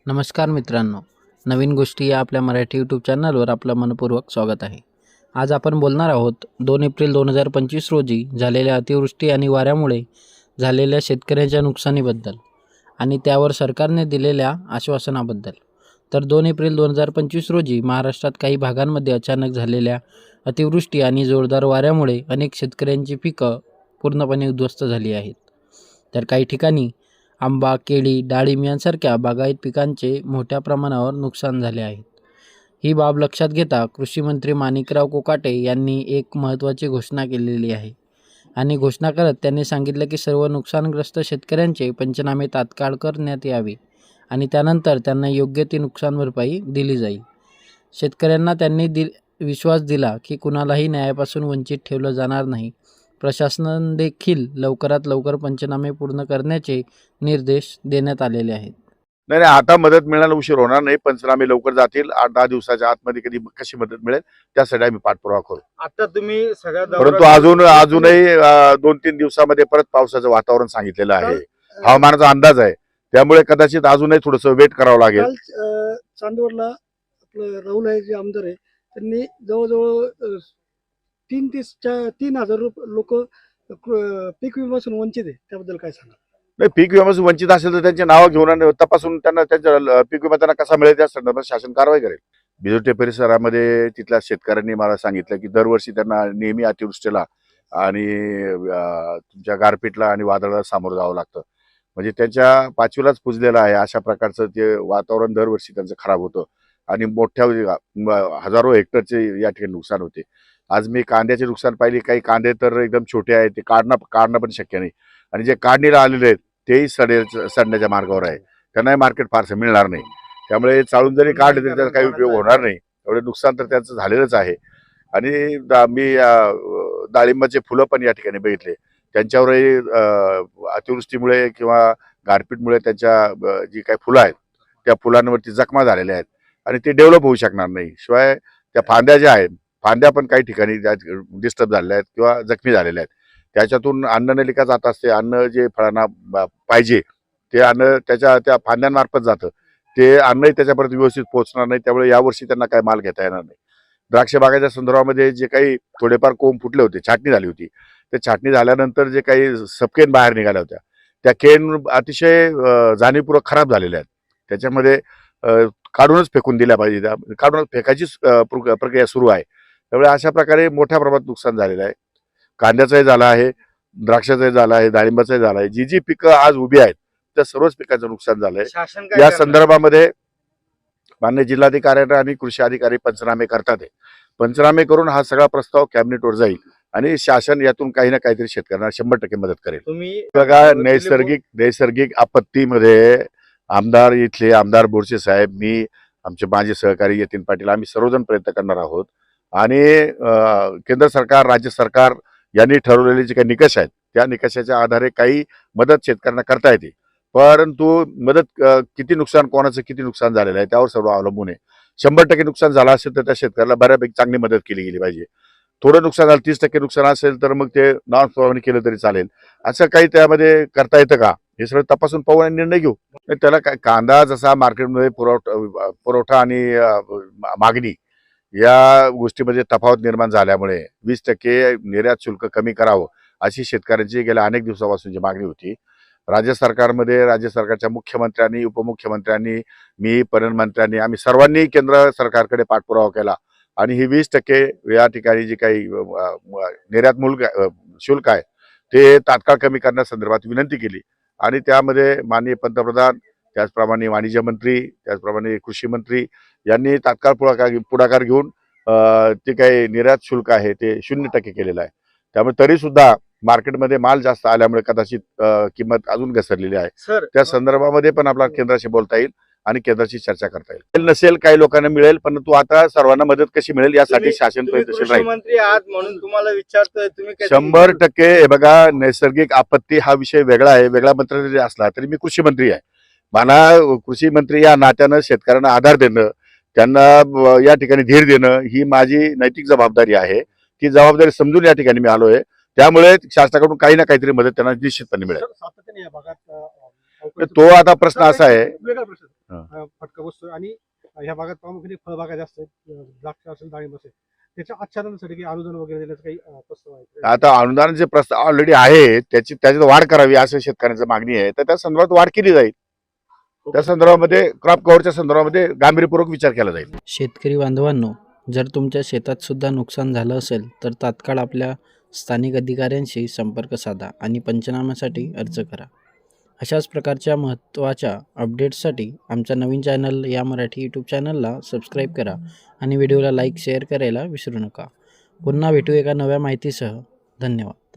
नमस्कार मित्रांनो, नवीन गोष्टी या आपल्या मराठी यूट्यूब चॅनलवर आपलं मनपूर्वक स्वागत आहे. आज आपण बोलणार आहोत 2 एप्रिल 2025 रोजी झालेल्या अतिवृष्टी आणि वाऱ्यामुळे झालेल्या शेतकऱ्यांच्या नुकसानीबद्दल आणि त्यावर सरकारने दिलेल्या आश्वासनाबद्दल. तर 2 एप्रिल 2025 रोजी महाराष्ट्रात काही भागांमध्ये अचानक झालेल्या अतिवृष्टी आणि जोरदार वाऱ्यामुळे अनेक शेतकऱ्यांची पिकं पूर्णपणे उद्ध्वस्त झाली आहेत. तर काही ठिकाणी आंबा, केळी, डाळिंब यांसारख्या बागायत पिकांचे मोठ्या प्रमाणावर नुकसान झाले आहेत. ही बाब लक्षात घेता कृषी मंत्री माणिकराव कोकाटे यांनी एक महत्त्वाची घोषणा केलेली आहे आणि घोषणा करत त्यांनी सांगितलं की सर्व नुकसानग्रस्त शेतकऱ्यांचे पंचनामे तात्काळ करण्यात यावे आणि त्यानंतर त्यांना योग्य ती नुकसान भरपाई दिली जाईल. शेतकऱ्यांना त्यांनी विश्वास दिला की कुणालाही न्यायापासून वंचित ठेवलं जाणार नाही. प्रशासनाने देखील लवकरात लवकर पंचनामे पूर्ण करण्याचे निर्देश देण्यात आलेले आहेत. नाही आता मदत मिळायला उशीर होणार नाही. पंचनामे लवकर जातील. 8-10 दिवसाच्या आतमध्ये कधी कशी मदत मिळेल त्यासाठी आम्ही पाठपुरावा करू. आता तुम्ही सगळ्या परंतु अजूनही 2-3 दिवसामध्ये परत पावसाचं वातावरण सांगितलेलं आहे. हवामानाचा अंदाज आहे, त्यामुळे कदाचित अजूनही थोडंसं वेट करावं लागेल. चांदवडला आपलं राहुल आहे जे आमदार आहे, त्यांनी जवळजवळ 3,000 लोक पीक विम्यापासून वंचित आहे. त्याबद्दल काय सांगा? नाही, पीक विम्यापासून वंचित असेल तर त्यांची नावं घेऊन तपासून त्यांना त्यांच्या पीक विमा त्यांना कसा मिळेल त्या संदर्भात शासन कारवाई करेल. बिजोटे परिसरामध्ये तिथल्या शेतकऱ्यांनी मला सांगितलं की दरवर्षी त्यांना नेहमी अतिवृष्टीला आणि तुमच्या गारपीटला आणि वादळाला सामोरं जावं लागतं. म्हणजे त्यांच्या पाचवीलाच पुजलेलं आहे. अशा प्रकारचं ते वातावरण दरवर्षी त्यांचं खराब होतं आणि मोठ्या हजारो हेक्टरचे या ठिकाणी नुकसान होते. आज मी कांद्याचे नुकसान पाहिली. काही कांदे तर एकदम छोटे आहेत, ते काढणं पण शक्य नाही आणि जे काढणीला आलेले आहेत तेही सडण्याच्या मार्गावर आहे. त्यांनाही मार्केट फारसं मिळणार नाही. त्यामुळे चालून जरी काढले तरी त्याचा काही उपयोग होणार नाही. एवढे नुकसान तर त्यांचं झालेलंच आहे. आणि मी डाळिंबाचे फुलं पण या ठिकाणी बघितले. त्यांच्यावरही अतिवृष्टीमुळे किंवा गारपीटमुळे त्यांच्या जी काही फुलं आहेत त्या फुलांवरती जखमा झालेल्या आहेत आणि ते डेव्हलप होऊ शकणार नाही. शिवाय त्या फांद्या ज्या आहेत, फांद्या पण काही ठिकाणी डिस्टर्ब झालेल्या आहेत किंवा जखमी झालेल्या आहेत. त्याच्यातून अन्ननलिका जात असते. अन्न जे फळांना पाहिजे ते अन्न त्या फांद्यांमार्फत जातं. ते अन्नही त्याच्यापर्यंत व्यवस्थित पोहोचणार नाही. त्यामुळे यावर्षी त्यांना काय माल घेता येणार नाही. द्राक्ष बागाच्या संदर्भामध्ये जे काही थोडेफार कोंब फुटले होते, छाटणी झाली होती, ते छाटणी झाल्यानंतर जे काही सबकेन बाहेर निघाल्या होत्या त्या केन अतिशय जाणीवपूर्वक खराब झालेल्या आहेत. त्याच्यामध्ये काढूनच फेकून दिल्या पाहिजे. काढूनच फेकायची प्रक्रिया सुरू आहे. त्यामुळे अशा प्रकारे मोठ्या प्रमाणात नुकसान झालेलं आहे. कांद्याचंही झालं आहे, द्राक्षाचंही झालं आहे, डाळिंबाचंही झालं आहे. जी पिकं आज उभी आहेत त्या सर्वच पिकांचं नुकसान झालंय. या संदर्भामध्ये मान्य जिल्हाधिकारी आणि कृषी अधिकारी पंचनामे करतात. पंचनामे करून हा सगळा प्रस्ताव कॅबिनेटवर जाईल आणि शासन यातून काही ना काहीतरी शेतकऱ्यांना 100% मदत करेल. तुम्ही बघा, नैसर्गिक आपत्तीमध्ये इथले आमदार बोरसे साहेब, मी, आमचे माझे सहकारी यतीन पाटील, आम्ही सर्वजण प्रयत्न करणार आहोत आणि केंद्र सरकार, राज्य सरकार यांनी ठरवलेले जे काही निकष आहेत त्या निकषाच्या आधारे काही मदत शेतकऱ्यांना करता येते. परंतु मदत किती नुकसान, कोणाचं किती नुकसान झालेलं आहे त्यावर सर्व अवलंबून आहे. 100% नुकसान झालं असेल तर त्या शेतकऱ्याला बऱ्यापैकी चांगली मदत केली गेली पाहिजे. थोडं नुकसान झालं, 30% नुकसान असेल तर मग ते नॉन फॉर्मनी केलं तरी चालेल. असं काही त्यामध्ये करता येतं का हे सगळं तपासून पाहू आणि निर्णय घेऊ. त्याला काय, कांदा जसा मार्केटमध्ये पुरवठा आणि मागणी या गोष्टीमध्ये तफावत निर्माण झाल्यामुळे 20% निर्यात शुल्क कमी करावं अशी शेतकऱ्यांची गेल्या अनेक दिवसापासूनची मागणी होती. राज्य सरकारच्या मुख्यमंत्र्यांनी, उपमुख्यमंत्र्यांनी, मी, पणन मंत्र्यांनी, आम्ही सर्वांनी केंद्र सरकारकडे पाठपुरावा केला आणि ही 20% या ठिकाणी जी काही निर्यात शुल्क आहे ते तात्काळ कमी करण्यासंदर्भात विनंती केली आणि त्यामध्ये माननीय पंतप्रधान, त्याचप्रमाणे वाणिज्य मंत्री, त्याचप्रमाणे कृषी मंत्री यांनी तात्काळ पुढाकार घेऊन ते काही निर्यात शुल्क आहे ते 0% केलेलं आहे. त्यामुळे तरी सुद्धा मार्केटमध्ये माल जास्त आल्यामुळे कदाचित किंमत अजून घसरलेली आहे. त्या संदर्भामध्ये पण आपला केंद्राशी बोलता येईल आणि केंद्राची चर्चा करता येईल. नसेल काही लोकांना मिळेल, परंतु आता सर्वांना मदत कशी मिळेल यासाठी शासन प्रयत्नशील राहील. मंत्री आहात म्हणून तुम्हाला विचारतोय, तुम्ही 100% हे बघा, नैसर्गिक आपत्ती हा विषय वेगळा आहे. वेगळा मंत्री जरी असला तरी मी कृषी मंत्री आहे. मला कृषी मंत्री या नात्यानं शेतकऱ्यांना आधार देणं, त्यांना या ठिकाणी धीर देणं ही माझी नैतिक जबाबदारी आहे. ती जबाबदारी समजून या ठिकाणी मी आलोय. त्यामुळे शासनाकडून काही ना काहीतरी मदत त्यांना निश्चितपणे मिळेल. तो आता प्रश्न असा आहे, फटका बसतोय आणि ह्या भागात प्रामुख्याने फळबागा जास्त आहेत, द्राक्ष असेल, डाळिंब असेल, त्याच्या आच्छादनासाठी काही अनुदान वगैरे देण्याचं काही प्रस्ताव आहे? आता अनुदानाचे प्रस्ताव ऑलरेडी आहे, त्याच्यात वाढ करावी असं शेतकऱ्यांची मागणी आहे, तर त्या संदर्भात वाढ केली जाईल. त्या संदर्भामध्ये क्रॉप कव्हरच्या संदर्भामध्ये गांभीर्यपूर्वक विचार केला जाईल. शेतकरी बांधवांनो, जर तुमच्या शेतात सुद्धा नुकसान झालं असेल तर तात्काळ आपल्या स्थानिक अधिकाऱ्यांशी संपर्क साधा आणि पंचनाम्यासाठी अर्ज करा. अशाच प्रकारच्या महत्त्वाच्या अपडेट्ससाठी आमच्या नवीन चॅनल या मराठी यूट्यूब चॅनलला सबस्क्राईब करा आणि व्हिडिओला लाईक शेअर करायला विसरू नका. पुन्हा भेटू एका नव्या माहितीसह. धन्यवाद.